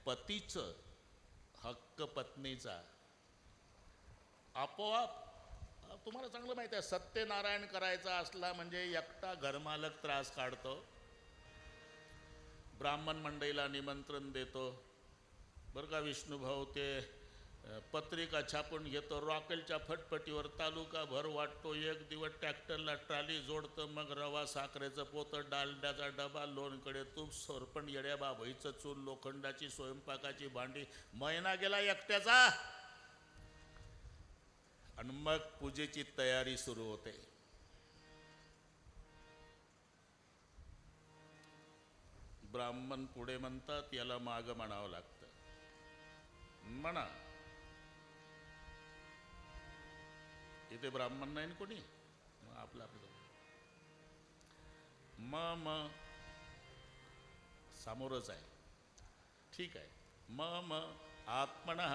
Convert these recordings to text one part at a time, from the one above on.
पतीचं हक्क पत्नीचा आपोआप. तुम्हाला चांगलं माहिती आहे, सत्यनारायण करायचा असला म्हणजे एकटा घरमालक त्रास काढतो, ब्राह्मण मंडळीला निमंत्रण देतो बरं का विष्णुभाऊ, ते पत्रिका छापून घेतो, रॉकेलच्या फटफटीवर तालुका भर वाटतो, एक दिवस ट्रॅक्टरला ट्राली जोडतं, मग रवा साखरेचं पोतं, डालड्याचा डबा, लोणकडे तूप, सोरपण, येड्या बाबईचं चूल, लोखंडाची स्वयंपाकाची भांडी, महिना गेला एकट्याचा. आणि मग पूजेची तयारी सुरू होते. ब्राह्मण पुढे म्हणतात, याला माग म्हणावं लागतं. म्हणा, इथे ब्राह्मण नाही ना कोणी, आपलं आपलं म सामोरच आहे. ठीक आहे. म आत्मनः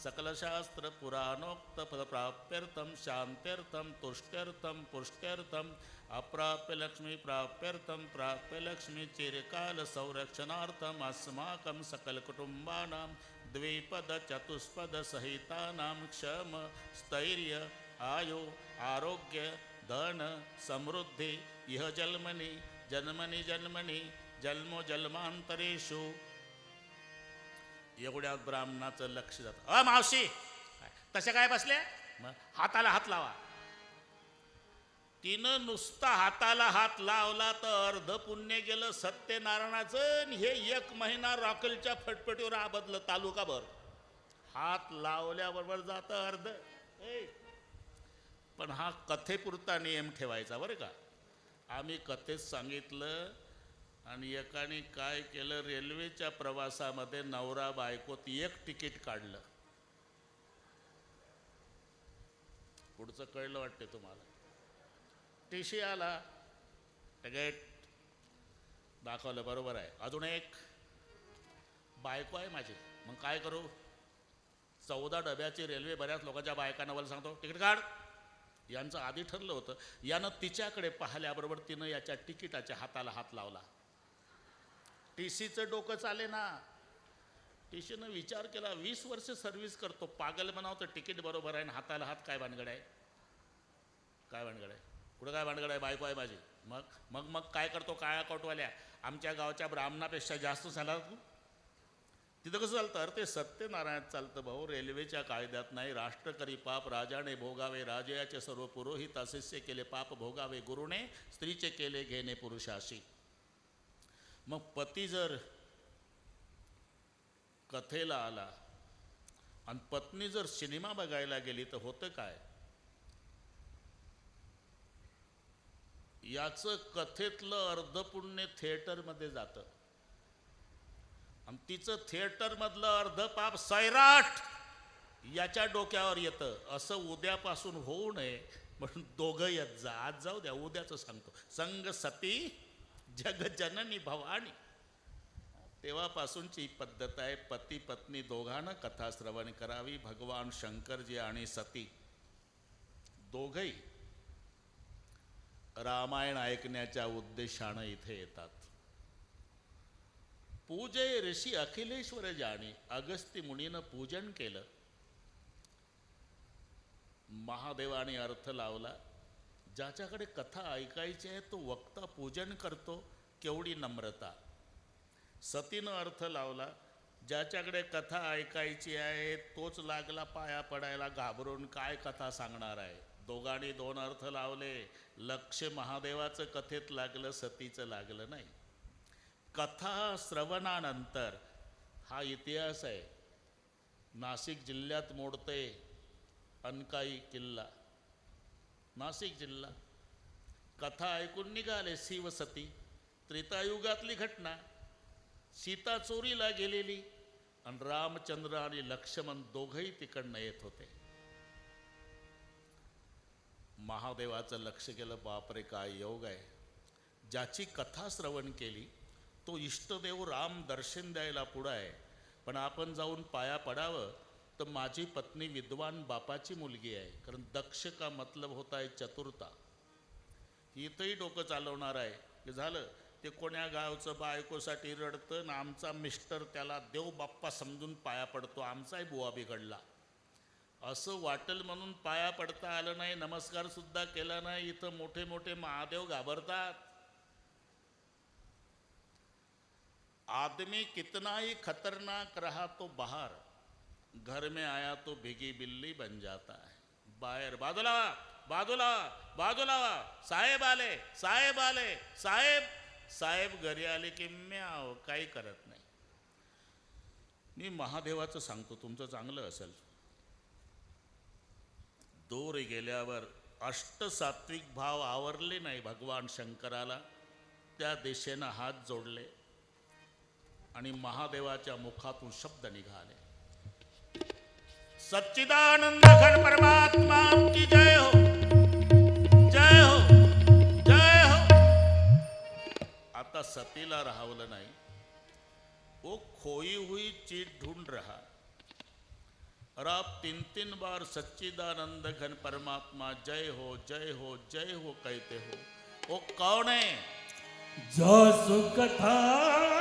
सकलशास्त्र पुराणोक्त फलप्राप्त्यर्थम शांत्यर्थम तुष्ट्यर्थम पुष्ट्यर्थम अप्राप्य लक्ष्मी प्राप्त्यर्थम प्राप्य लक्ष्मी चिरकाल संरक्षणार्थम अस्माकं सकल कुटुंबानां द्विपद चतुष्पद सहितानां क्षम स्थैर्य आयु आरोग्य धन समृद्धी इह जन्मनि जन्मनि जन्मनि जन्मो जन्मांतरेषु. एवढ्या ब्राह्मणाचं लक्ष जातं. मावशी तशा काय बसल्या, हाताला हात लावा. तिनं नुसता हाताला हात लावला तर अर्ध पुण्य गेलं सत्यनारायणाचं. हे 1 महिना रॉकेलच्या फटफटीवर आबदलं तालुकाभर. हात लावल्याबरोबर जातं अर्ध. पण हा कथेपुरता नियम ठेवायचा बरं का. आम्ही कथेत सांगितलं. आणि एकाने काय केलं, रेल्वेच्या प्रवासामध्ये नवरा बायकोत 1 तिकीट काढलं. पुढचं कळलं वाटते तुम्हाला. टीसी आला, तिकीट दाखवलं, बरोबर आहे. अजून 1, बायको आहे माझी, मग काय करू. 14 डब्याची रेल्वे, बऱ्याच लोकांच्या बायकांना मला सांगतो तिकीट काढ. यांचं आधी ठरलं होतं. यानं तिच्याकडे पाहिल्याबरोबर तिनं याच्या तिकिटाच्या हाताला हात लावला. टीसीचं डोकं चाले ना. टीसीनं विचार केला, 20 वर्ष सर्व्हिस करतो, पागल म्हणावं तर तिकीट बरोबर आहे, हाताला हात काय भानगड आहे. काय भानगड आहे, कुठं काय भानगड आहे. बायको आहे माझी. मग मग मग काय करतो, काळ्या कोटवाल्या आमच्या गावच्या ब्राह्मणापेक्षा जास्त झाला तू. तिथं कसं चालतं, अरे ते सत्यनारायण चालतं भाऊ. रेल्वेच्या कायद्यात नाही. राष्ट्र करी पाप राजाने भोगावे, राजयाचे सर्व पुरोहित अशिष्य केले पाप भोगावे, गुरुने स्त्रीचे केले घेणे पुरुषाशी. मग पती जर कथेला आला आणि पत्नी जर सिनेमा बघायला गेली तर होतं काय. याचं कथेतलं अर्धपुण्य थिएटरमध्ये जातं आणि तिचं थिएटरमधलं अर्ध पाप सैराट याच्या डोक्यावर येतं. असं उद्यापासून होऊ नये म्हणून दोघं येत जा. आज जाऊ द्या, उद्याचं सांगतो. संग सती जगजननी भवानी. तेव्हापासूनची पद्धत आहे. पती पत्नी दोघांना कथा श्रवण करावी. भगवान शंकरजी आणि सती दोघंही रामायण ऐकण्याच्या उद्देशानं इथे येतात. पूजे ऋषी अखिलेश्वर जाणी. अगस्ती मुनीनं पूजन केलं. महादेवाने अर्थ लावला. ज्याच्याकडे कथा ऐकायची आहे तो वक्ता पूजन करतो. केवढी नम्रता. सतीनं अर्थ लावला. ज्याच्याकडे कथा ऐकायची आहे तोच लागला पाया पडायला घाबरून, काय कथा सांगणार आहे. दोघांनी 2 अर्थ लावले. लक्ष महादेवाचं कथेत लागलं, सतीचं लागलं नाही. कथा श्रवणानंतर हा इतिहास आहे. नाशिक जिल्ह्यात मोडते अनकाई किल्ला. नाशिक जिल्हा. कथा ऐकून निघाले शिव सती. त्रेतायुगातली घटना. सीता चोरीला गेलेली आणि रामचंद्र आणि लक्ष्मण दोघंही तिकडनं येत होते. महादेवाचं लक्ष केलं, बापरे काय योग आहे. ज्याची कथा श्रवण केली तो इष्टदेव राम दर्शन द्यायला पुढं आहे. पण आपण जाऊन पाया पडावं तर माझी पत्नी विद्वान बापाची मुलगी आहे. कारण दक्ष का मतलब होता है चतुरता. इथंही डोकं चालवणार आहे की झालं. ते कोण्या गावचं बायकोसाठी रडतं ना आमचा मिस्टर त्याला देव बाप्पा समजून पाया पडतो, आमचाही बुवा बिघडला. असं वाटेल म्हणून पाया पडता आलं नाही, नमस्कार सुद्धा केला नाही. इथं मोठे मोठे महादेव घाबरतात. आदमी कितना ही खतरनाक रहा तो बाहर, घर में आया तो भिगी बिल्ली बन जाता है. बाहेर बाजूला बाजूला बाजूला, साहेब आले साहेब आले साहेब, साहेब घरी आले की म्याव, काही करत नाही. मी महादेवाचं सांगतो, तुमचं चांगलं असेल. दूर गेल्यावर अष्टसात्विक भाव आवरले नाही भगवान शंकराला, त्या दिशेनं हात जोडले आणि महादेवाच्या मुखातून शब्द निघाले, सच्चिदानंद घन परमात्मा की जय हो, जय हो, जय हो. आता सतीला राहवलं नाही. वो खोई हुई चीज ढूंढ रहा और आप 3-3 बार सच्चिदानंद घन परमात्मा जय हो जय हो जय हो कहते हो. वो कौन है? जो सुख था